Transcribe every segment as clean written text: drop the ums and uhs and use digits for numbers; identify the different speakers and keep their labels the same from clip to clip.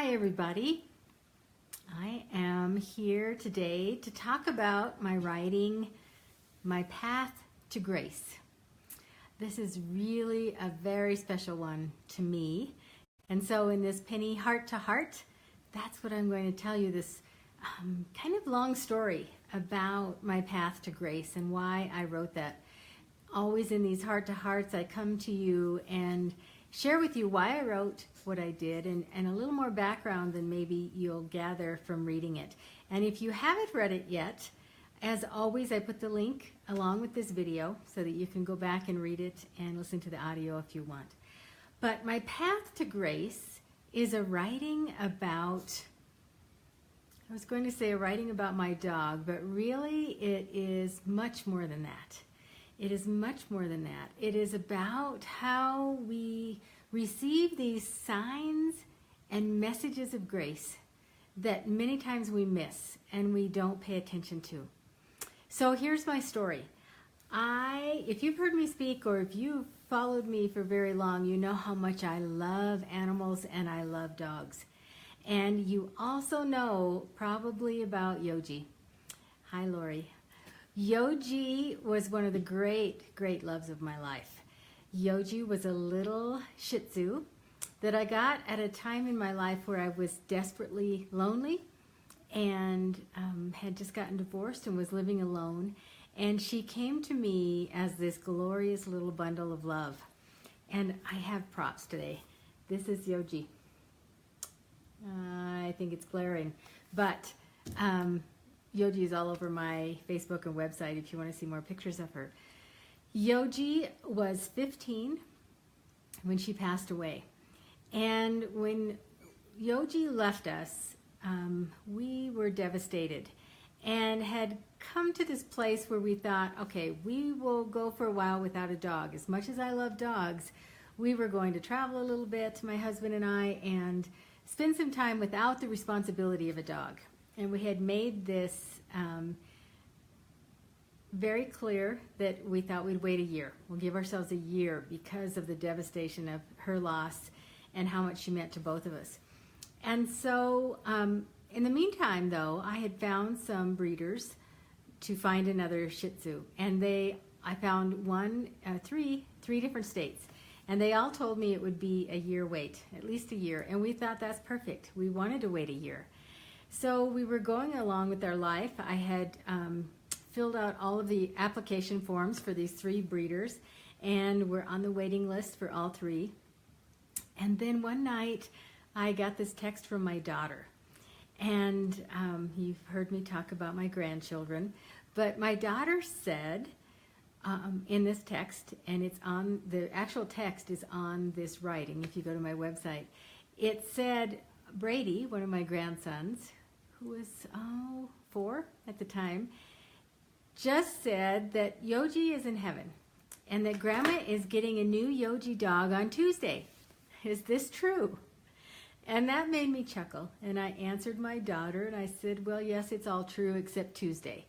Speaker 1: Hi everybody. I am here today to talk about my writing, My Path to Grace. This is really a very special one to me. And so in this Pennie Heart to Heart, that's what I'm going to tell you, this kind of long story about my path to grace and why I wrote that. Always in these heart to hearts, I come to you and share with you why I wrote what I did and a little more background than maybe you'll gather from reading it. And if you haven't read it yet, as always, I put the link along with this video so that you can go back and read it and listen to the audio if you want. But My Path to Grace is a writing about, I was going to say a writing about my dog, but really it is much more than that. It is much more than that. It is about how we receive these signs and messages of grace that many times we miss and we don't pay attention to. So here's my story. If you've heard me speak or if you've followed me for very long, you know how much I love animals and I love dogs. And you also know probably about Yogi. Hi, Lori. Yogi was one of the great loves of my life. Yogi was a little Shih Tzu that I got at a time in my life where I was desperately lonely and had just gotten divorced and was living alone. And she came to me as this glorious little bundle of love. And I have props today. This is Yogi. I think it's glaring, but Yogi is all over my Facebook and website if you want to see more pictures of her. Yogi was 15 when she passed away. And when Yogi left us, we were devastated and had come to this place where we thought, okay, we will go for a while without a dog. As much as I love dogs, we were going to travel a little bit, my husband and I, and spend some time without the responsibility of a dog. And we had made this very clear that we thought we'd wait a year. We'll give ourselves a year because of the devastation of her loss and how much she meant to both of us. And so in the meantime, though, I had found some breeders to find another Shih Tzu. And I found three different states. And they all told me it would be a year wait, at least a year. And we thought that's perfect. We wanted to wait a year. So we were going along with our life. I had filled out all of the application forms for these three breeders, and we're on the waiting list for all three. And then one night, I got this text from my daughter. And you've heard me talk about my grandchildren, but my daughter said in this text, and the actual text is on this writing, if you go to my website, it said, Brady, one of my grandsons, who was 4 at the time, just said that Yogi is in heaven and that Grandma is getting a new Yogi dog on Tuesday. Is this true? And that made me chuckle. And I answered my daughter and I said, well, yes, it's all true except Tuesday.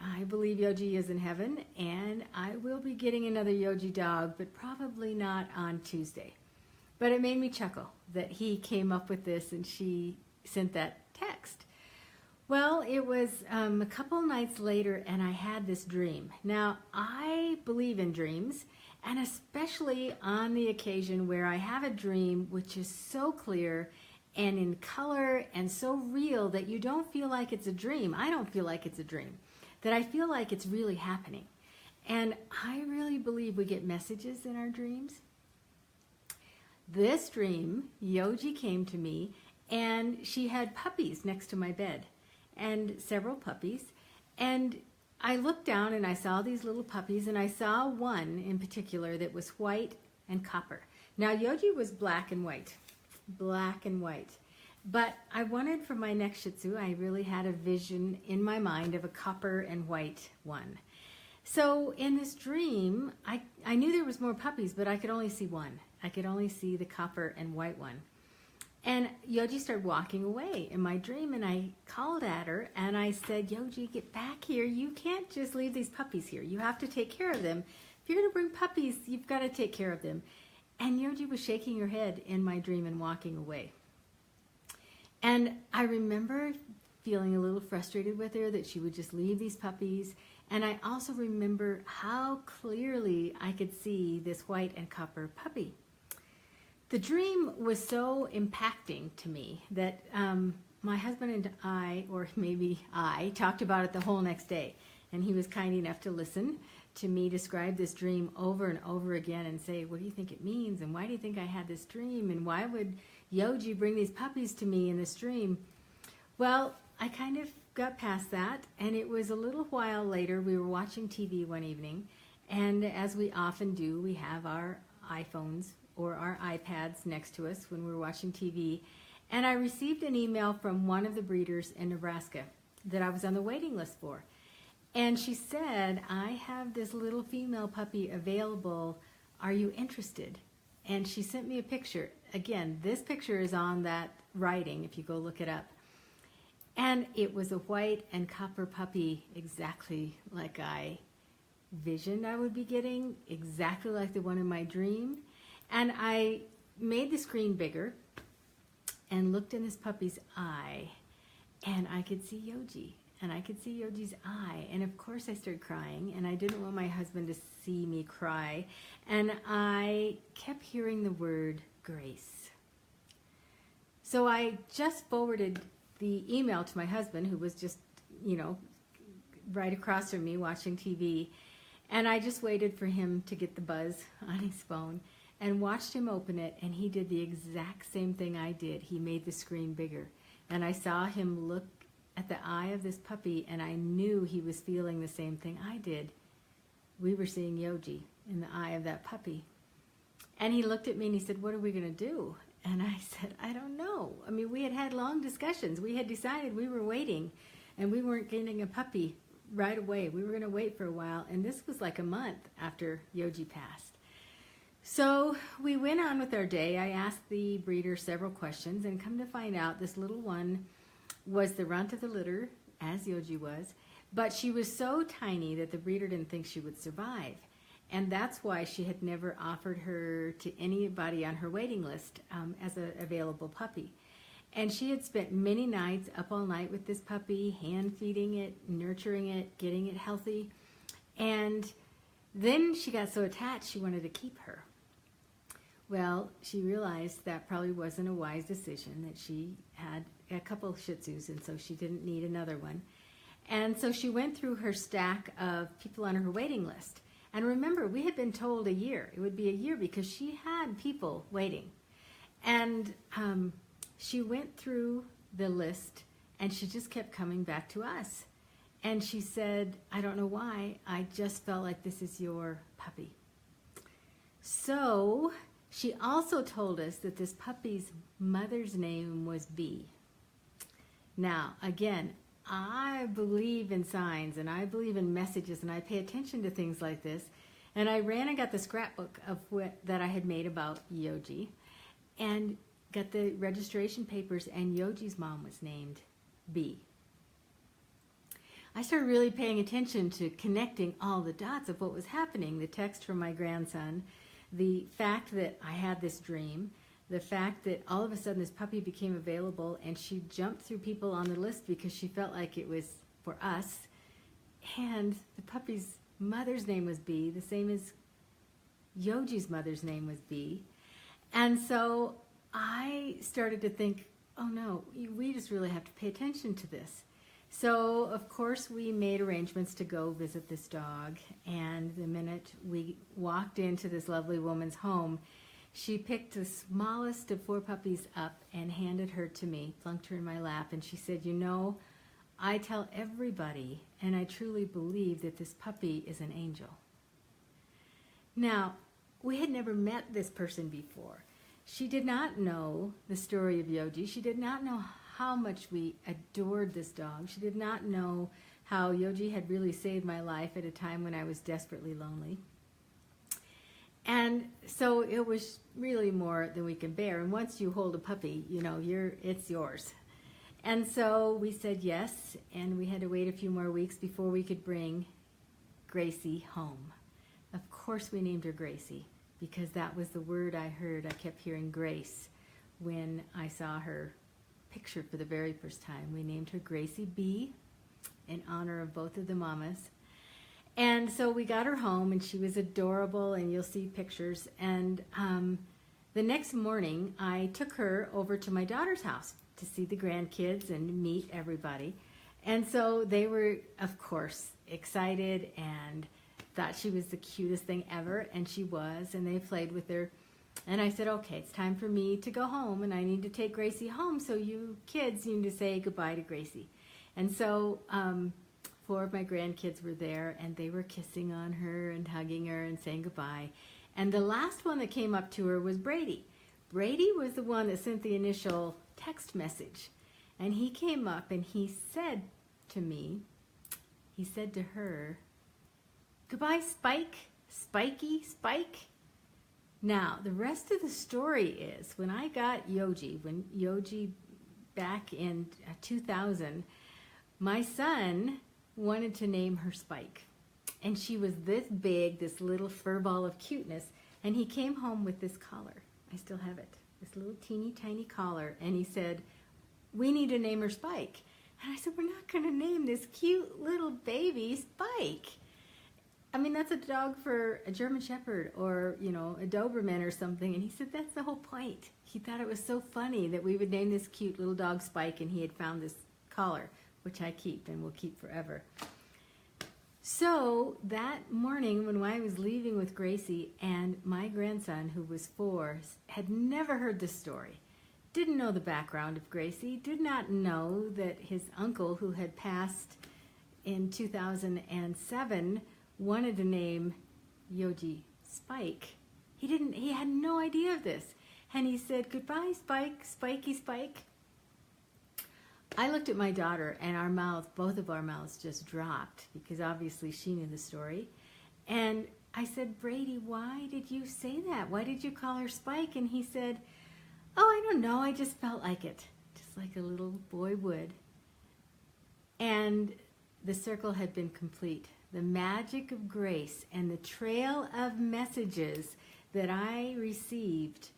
Speaker 1: I believe Yogi is in heaven and I will be getting another Yogi dog, but probably not on Tuesday. But it made me chuckle that he came up with this and she sent that text. Well, it was a couple nights later and I had this dream. Now, I believe in dreams, and especially on the occasion where I have a dream which is so clear and in color and so real that you don't feel like it's a dream. I don't feel like it's a dream, that I feel like it's really happening. And I really believe we get messages in our dreams. This dream, Yogi came to me and she had puppies next to my bed and several puppies. And I looked down and I saw these little puppies and I saw one in particular that was white and copper. Now Yogi was black and white. But I wanted for my next Shih Tzu, I really had a vision in my mind of a copper and white one. So in this dream, I knew there was more puppies, but I could only see one. I could only see the copper and white one. And Yogi started walking away in my dream, and I called at her, and I said, Yogi, get back here. You can't just leave these puppies here. You have to take care of them. If you're going to bring puppies, you've got to take care of them. And Yogi was shaking her head in my dream and walking away. And I remember feeling a little frustrated with her that she would just leave these puppies. And I also remember how clearly I could see this white and copper puppy. The dream was so impacting to me that my husband and I, or maybe I, talked about it the whole next day. And he was kind enough to listen to me describe this dream over and over again and say, what do you think it means? And why do you think I had this dream? And why would Yoji bring these puppies to me in this dream? Well, I kind of got past that, and it was a little while later. We were watching TV one evening, and as we often do, we have our iPhones or our iPads next to us when we're watching TV, and I received an email from one of the breeders in Nebraska that I was on the waiting list for. And she said, I have this little female puppy available. Are you interested? And she sent me a picture. Again, this picture is on that writing if you go look it up. And it was a white and copper puppy, exactly like I visioned I would be getting, exactly like the one in my dream. And I made the screen bigger and looked in this puppy's eye, and I could see Yoji, and I could see Yoji's eye. And of course I started crying, and I didn't want my husband to see me cry. And I kept hearing the word grace. So I just forwarded the email to my husband, who was just, right across from me watching TV. And I just waited for him to get the buzz on his phone and watched him open it, and he did the exact same thing I did. He made the screen bigger. And I saw him look at the eye of this puppy, and I knew he was feeling the same thing I did. We were seeing Yoji in the eye of that puppy. And he looked at me and he said, what are we going to do? And I said, I don't know. I mean, we had had long discussions. We had decided we were waiting, and we weren't getting a puppy right away. We were going to wait for a while, and this was like a month after Yoji passed. So we went on with our day. I asked the breeder several questions, and come to find out, this little one was the runt of the litter, as Yoji was, but she was so tiny that the breeder didn't think she would survive. And that's why she had never offered her to anybody on her waiting list as an available puppy. And she had spent many nights up all night with this puppy, hand feeding it, nurturing it, getting it healthy. And then she got so attached she wanted to keep her. Well, she realized that probably wasn't a wise decision, that she had a couple Shih Tzus, and so she didn't need another one. And so she went through her stack of people on her waiting list. And remember, we had been told a year. It would be a year because she had people waiting. And she went through the list, and she just kept coming back to us. And she said, I don't know why, I just felt like this is your puppy. So she also told us that this puppy's mother's name was B. Now, again, I believe in signs, and I believe in messages, and I pay attention to things like this. And I ran and got the scrapbook of that I had made about Yoji, and got the registration papers, and Yoji's mom was named B. I started really paying attention to connecting all the dots of what was happening. The text from my grandson, the fact that I had this dream, the fact that all of a sudden this puppy became available, and she jumped through people on the list because she felt like it was for us. And the puppy's mother's name was B, the same as Yoji's mother's name was B. And so I started to think, oh no, we just really have to pay attention to this. So, of course, we made arrangements to go visit this dog. And the minute we walked into this lovely woman's home, she picked the smallest of 4 puppies up and handed her to me, plunked her in my lap, and she said, I tell everybody, and I truly believe that this puppy is an angel. Now, we had never met this person before. She did not know the story of Yoji. She did not know how much we adored this dog. She did not know how Yoji had really saved my life at a time when I was desperately lonely. And so it was really more than we can bear. And once you hold a puppy, it's yours. And so we said yes, and we had to wait a few more weeks before we could bring Gracie home. Of course we named her Gracie, because that was the word I heard. I kept hearing grace when I saw her picture for the very first time. We named her Gracie B in honor of both of the mamas. And so we got her home, and she was adorable, and you'll see pictures. And the next morning, I took her over to my daughter's house to see the grandkids and meet everybody. And so they were, of course, excited and thought she was the cutest thing ever, and she was, and they played with her. And I said, okay, it's time for me to go home, and I need to take Gracie home, so you kids need to say goodbye to Gracie. And so 4 of my grandkids were there, and they were kissing on her and hugging her and saying goodbye. And the last one that came up to her was Brady. Brady was the one that sent the initial text message. And he came up and he said to me, he said to her, "Goodbye, Spike, Spiky, Spike." Now, the rest of the story is, when I got Yoji back in 2000, my son wanted to name her Spike. And she was this big, this little fur ball of cuteness. And he came home with this collar. I still have it. This little teeny tiny collar. And he said, "We need to name her Spike." And I said, "We're not going to name this cute little baby Spike. I mean, that's a dog for a German Shepherd or, you know, a Doberman or something." And he said, "That's the whole point." He thought it was so funny that we would name this cute little dog Spike, and he had found this collar, which I keep and will keep forever. So that morning when I was leaving with Gracie, and my grandson, who was 4, had never heard the story, didn't know the background of Gracie, did not know that his uncle, who had passed in 2007, wanted to name Yoji Spike. He had no idea of this. And he said, "Goodbye, Spike, Spiky, Spike." I looked at my daughter, and both of our mouths just dropped, because obviously she knew the story. And I said, "Brady, why did you say that? Why did you call her Spike?" And he said, "Oh, I don't know, I just felt like it," just like a little boy would. And the circle had been complete. The magic of grace and the trail of messages that I received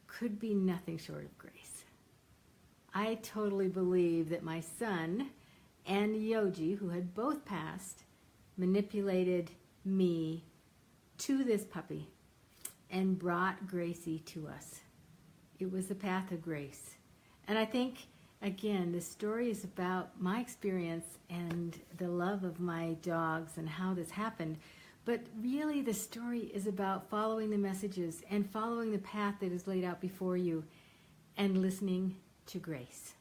Speaker 1: could be nothing short of grace. I totally believe that my son and Yoji, who had both passed, manipulated me to this puppy and brought Gracie to us. It was the path of grace. And I think, again, this story is about my experience and the love of my dogs and how this happened. But really, the story is about following the messages and following the path that is laid out before you and listening to grace.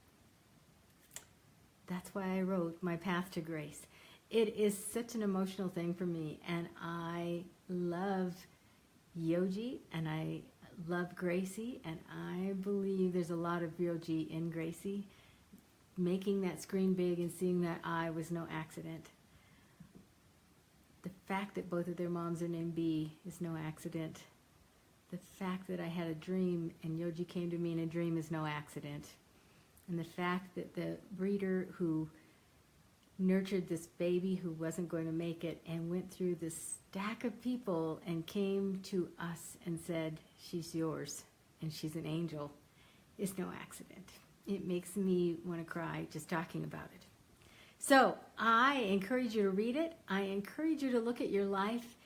Speaker 1: That's why I wrote My Path to Grace. It is such an emotional thing for me, and I love Yoji, and I love Gracie, and I believe there's a lot of Yoji in Gracie. Making that screen big and seeing that eye was no accident. The fact that both of their moms are named B is no accident. The fact that I had a dream and Yoji came to me in a dream is no accident. And the fact that the breeder who nurtured this baby who wasn't going to make it and went through this stack of people and came to us and said, "She's yours and she's an angel," is no accident. It makes me want to cry just talking about it. So I encourage you to read it. I encourage you to look at your life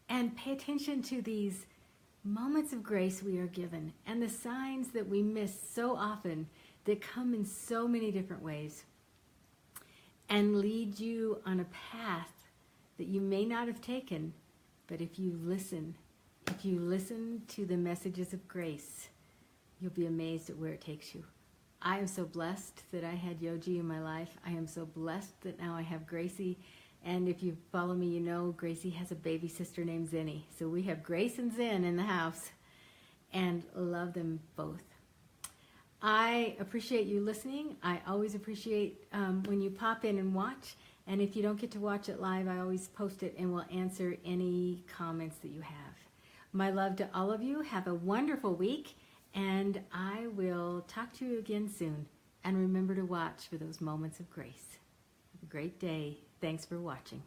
Speaker 1: and pay attention to these moments of grace we are given and the signs that we miss so often that come in so many different ways and lead you on a path that you may not have taken, but if you listen to the messages of grace, you'll be amazed at where it takes you. I am so blessed that I had Yoji in my life. I am so blessed that now I have Gracie. And if you follow me, you know Gracie has a baby sister named Zinni. So we have Grace and Zen in the house and love them both. I appreciate you listening. I always appreciate when you pop in and watch. And if you don't get to watch it live, I always post it and will answer any comments that you have. My love to all of you. Have a wonderful week. And I will talk to you again soon. And remember to watch for those moments of grace. Have a great day. Thanks for watching.